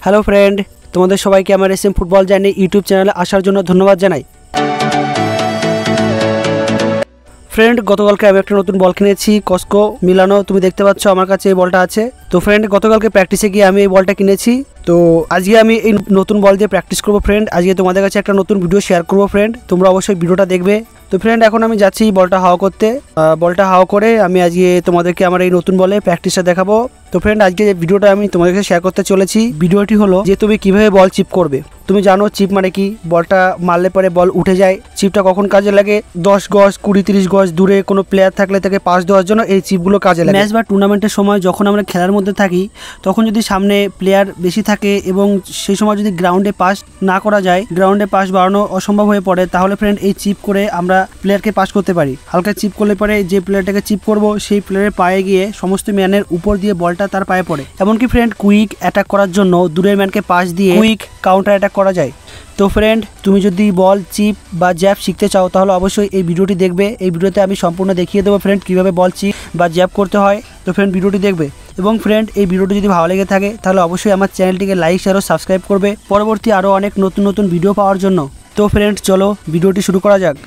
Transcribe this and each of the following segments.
Hello friend, তোমাদের সবাইকে আমার এসএম ফুটবল জার্নি ইউটিউব চ্যানেলে আসার জন্য ধন্যবাদ জানাই। ফ্রেন্ড, গতকালকে আমি একটা নতুন বল কিনেছি, কসকো মিলানো। তুমি দেখতে পাচ্ছ আমার কাছে এই বলটা আছে। তো ফ্রেন্ড, গতকালকে প্র্যাকটিসে গিয়ে আমি এই বলটা কিনেছি। তো আজকে আমি এই নতুন বল দিয়ে প্র্যাকটিস করবো ফ্রেন্ড। আজকে তোমাদের কাছে একটা নতুন ভিডিও শেয়ার করবো ফ্রেন্ড, তোমরা অবশ্যই ভিডিওটা দেখবে। তো ফ্রেন্ড, এখন আমি যাচ্ছি বলটা হাওয়া করতে। বলটা হাওয়া করে আমি আজকে তোমাদেরকে আমার এই নতুন বলে প্র্যাকটিসটা দেখাবো। তো ফ্রেন্ড, আজকে যে ভিডিওটা আমি তোমাদেরকে শেয়ার করতে চলেছি, ভিডিওটি হলো যে তুমি কিভাবে বল চিপ করবে। তুমি জানো চিপ মানে কি? বলটা মারলে পরে বল উঠে যায়। চিপটা কখন কাজে লাগে? 10 গজ 20-30 গজ দূরে কোনো প্লেয়ার থাকলে তাকে পাস দেওয়ার জন্য এই চিপগুলো কাজে লাগে। ম্যাচ বা টুর্নামেন্টের সময় যখন আমরা খেলার মধ্যে থাকি, তখন যদি সামনে প্লেয়ার বেশি থাকে এবং সেই সময় যদি গ্রাউন্ডে পাস না করা যায়, গ্রাউন্ডে পাস বাড়ানো অসম্ভব হয়ে পড়ে, তাহলে ফ্রেন্ড এই চিপ করে আমরা প্লেয়ারকে পাস করতে পারি। হালকা চিপ করলে পরে যে প্লেয়ারটাকে চিপ করব সেই প্লেয়ারের পায়ে গিয়ে সমস্ত ম্যানের উপর দিয়ে বলটা তার পায়ে পড়ে। এমনকি ফ্রেন্ড, কুইক অ্যাটাক করার জন্য দূরের ম্যানকে পাস দিয়ে কুইক কাউন্টার অ্যাটাক করা যায়। তো ফ্রেন্ড, তুমি যদি বল চিপ বা জ্যাব শিখতে চাও তাহলে অবশ্যই এই ভিডিওটি দেখবে। এই ভিডিওতে আমি সম্পূর্ণ দেখিয়ে দেবো ফ্রেন্ড কীভাবে বল চিপ বা জ্যাব করতে হয়। তো ফ্রেন্ড, ভিডিওটি দেখবে। এবং ফ্রেন্ড, এই ভিডিওটি যদি ভালো লেগে থাকে তাহলে অবশ্যই আমার চ্যানেলটিকে লাইক শেয়ার ও সাবস্ক্রাইব করবে পরবর্তী আরও অনেক নতুন নতুন ভিডিও পাওয়ার জন্য। তো ফ্রেন্ড, চলো ভিডিওটি শুরু করা যাক।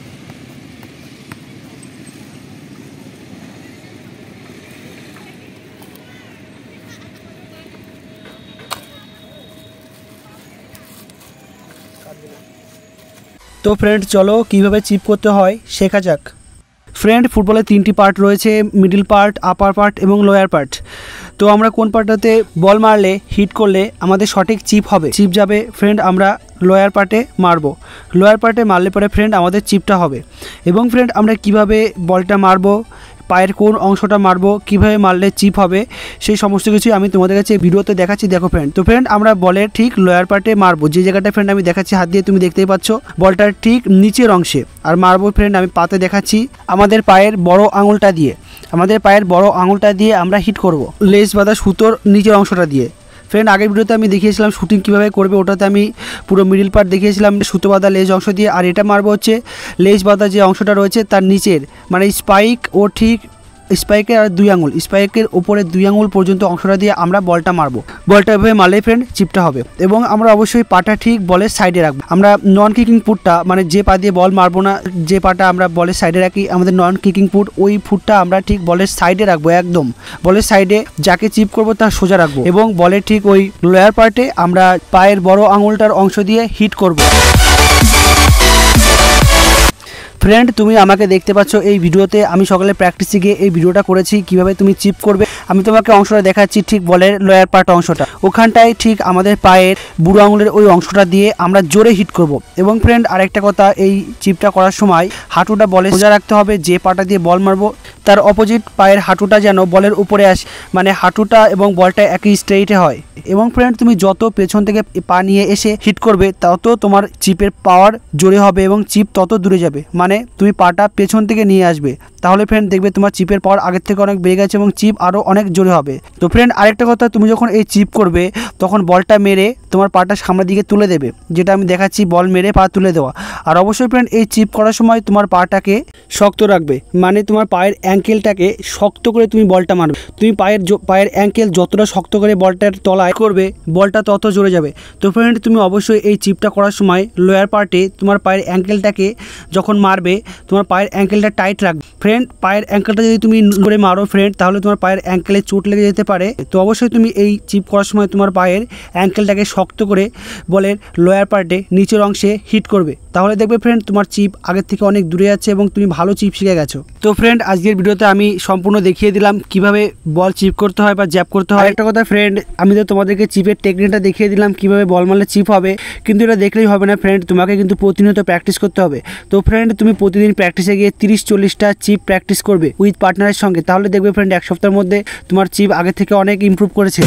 তো ফ্রেন্ড, চলো কিভাবে চিপ করতে হয় শেখা যাক। ফ্রেন্ড, ফুটবলে 3টি পার্ট রয়েছে, মিডল পার্ট, আপার পার্ট এবং লোয়ার পার্ট। তো আমরা কোন পার্টটাতে বল মারলে হিট করলে আমাদের সঠিক চিপ হবে, চিপ যাবে ফ্রেন্ড, আমরা লোয়ার পার্টে মারবো। লোয়ার পার্টে মারলে পরে ফ্রেন্ড আমাদের চিপটা হবে। এবং ফ্রেন্ড, আমরা কিভাবে বলটা মারবো, পায়ের কোন অংশটা মারবো, কিভাবে মারলে চিপ হবে, সেই সমস্ত কিছু আমি তোমাদের কাছে ভিডিওতে দেখাচ্ছি। দেখো ফ্রেন্ড, তো ফ্রেন্ড আমরা বলের ঠিক লোয়ার পার্টে মারবো, যে জায়গাটা ফ্রেন্ড আমি দেখাচ্ছি হাত দিয়ে, তুমি দেখতেই পাচ্ছ বলটার ঠিক নিচের অংশে। আর মারবো ফ্রেন্ড আমি পাতে দেখাচ্ছি আমাদের পায়ের বড় আঙুলটা দিয়ে। আমাদের পায়ের বড় আঙুলটা দিয়ে আমরা হিট করব লেজ বাঁধা সুতোর নিচের অংশটা দিয়ে। ফ্রেন্ড, আগের ভিডিওতে আমি দেখিয়েছিলাম শুটিং কীভাবে করবে, ওটাতে আমি পুরো মিডিল পার্ট দেখিয়েছিলাম সুতো বাঁধা লেজ অংশ দিয়ে। আর এটা মারবো হচ্ছে লেজ বাঁধা যে অংশটা রয়েছে তার নিচের, মানে স্পাইক ও ঠিক স্পাইকের আর 2 আঙুল, স্পাইকের ওপরে 2 আঙুল পর্যন্ত অংশটা দিয়ে আমরা বলটা মারবো। বলটা এভাবে মারলে ফ্রেন্ড চিপটা হবে। এবং আমরা অবশ্যই পাটা ঠিক বলের সাইডে রাখবো। আমরা নন কিকিং ফুটটা, মানে যে পা দিয়ে বল মারবো না, যে পাটা আমরা বলের সাইডে রাখি, আমাদের নন কিকিং ফুট, ওই ফুটটা আমরা ঠিক বলের সাইডে রাখবো। একদম বলের সাইডে যাকে চিপ করবো তার সোজা রাখবো। এবং বলের ঠিক ওই লোয়ার পার্টে আমরা পায়ের বড় আঙুলটার অংশ দিয়ে হিট করব। ফ্রেন্ড, তুমি আমাকে দেখতে পাচ্ছ এই ভিডিওতে, আমি সকালে প্র্যাকটিসে গিয়ে এই ভিডিওটা করেছি কিভাবে তুমি চিপ করবে। আমি তোমাকে অংশটা দেখাচ্ছি, ঠিক বলের লোয়ার পার্ট অংশটা, ওখানটায় ঠিক আমাদের পায়ের বুড়ো আঙুলের ওই অংশটা দিয়ে আমরা জোরে হিট করব। এবং ফ্রেন্ড, আরেকটা কথা, এই চিপটা করার সময় হাঁটুটা বলে সোজা রাখতে হবে। যে পাটা দিয়ে বল মারবো তার অপোজিট পায়ের হাঁটুটা যেন বলের উপরে আসে, মানে হাঁটুটা এবং বলটা একই স্ট্রেইটে হয়। এবং ফ্রেন্ড, তুমি যত পেছন থেকে পা নিয়ে এসে হিট করবে তত তোমার চিপের পাওয়ার জোরে হবে এবং চিপ তত দূরে যাবে। মানে তুমি পাটা পেছন থেকে নিয়ে আসবে, তাহলে ফ্রেন্ড দেখবে তোমার চিপের পাওয়ার আগের থেকে অনেক বেড়ে গেছে এবং চিপ আরও অনেক জোরে হবে। তো ফ্রেন্ড, আরেকটা কথা, তুমি যখন এই চিপ করবে তখন বলটা মেরে তোমার পাটা সামনের দিকে তুলে দেবে, যেটা আমি দেখাচ্ছি, বল মেরে পা তুলে দেওয়া। আর অবশ্যই ফ্রেন্ড, এই চিপ করার সময় তোমার পাটাকে শক্ত রাখবে, মানে তোমার পায়ের অ্যাঙ্কেলটাকে শক্ত করে তুমি বলটা মারবে। তুমি পায়ের অ্যাঙ্কেল যতটা শক্ত করে বলটার তলায় করবে, বলটা তত জোরে যাবে। তো ফ্রেন্ড, তুমি অবশ্যই এই চিপটা করার সময় লোয়ার পার্টে তোমার পায়ের অ্যাঙ্কেলটাকে যখন মারবে তোমার পায়ের অ্যাঙ্কেলটা টাইট রাখবে। ফ্রেন্ড, পায়ের অ্যাঙ্কেলটা যদি তুমি করে মারো ফ্রেন্ড, তাহলে তোমার পায়ের অ্যাঙ্কেলে চোট লেগে যেতে পারে। তো অবশ্যই তুমি এই চিপ করার সময় তোমার পায়ের অ্যাঙ্কেলটাকে শক্ত করে বলের লোয়ার পার্টে নিচের অংশে হিট করবে, তাহলে দেখবে ফ্রেন্ড তোমার চিপ আগের থেকে অনেক দূরে যাচ্ছে এবং তুমি ভালো চিপ শিখে গেছো। তো ফ্রেন্ড, আজকের ভিডিওতে আমি সম্পূর্ণ দেখিয়ে দিলাম কিভাবে বল চিপ করতে হয় বা জ্যাব করতে হয়। একটা কথা ফ্রেন্ড, আমি তো তোমাদেরকে চিপের টেকনিকটা দেখিয়ে দিলাম কিভাবে বল মারলে চিপ হবে, কিন্তু এটা দেখলেই হবে না ফ্রেন্ড, তোমাকে কিন্তু প্রতিনিয়ত প্র্যাকটিস করতে হবে। তো ফ্রেন্ড, তুমি প্রতিদিন প্র্যাকটিসে গিয়ে 30-40টা চিপ প্র্যাকটিস করবে উইথ পার্টনারের সঙ্গে, তাহলে দেখবে ফ্রেন্ড 1 সপ্তাহের মধ্যে তোমার চিপ আগের থেকে অনেক ইমপ্রুভ করেছে।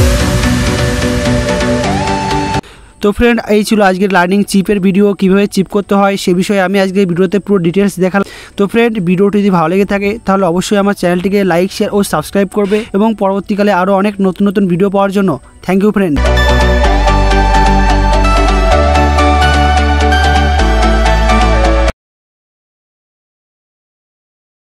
তো ফ্রেন্ড, এই ছিল আজকের লার্নিং চিপের ভিডিও, কিভাবে চিপ করতে হয় সে বিষয়ে আমি আজকে ভিডিওতে পুরো ডিটেলস দেখালাম। তো ফ্রেন্ড, ভিডিওটি যদি ভালো লেগে থাকে তাহলে অবশ্যই আমার চ্যানেলটিকে লাইক শেয়ার ও সাবস্ক্রাইব করবে এবং পরবর্তীকালে আরও অনেক নতুন নতুন ভিডিও পাওয়ার জন্য থ্যাংক ইউ ফ্রেন্ড।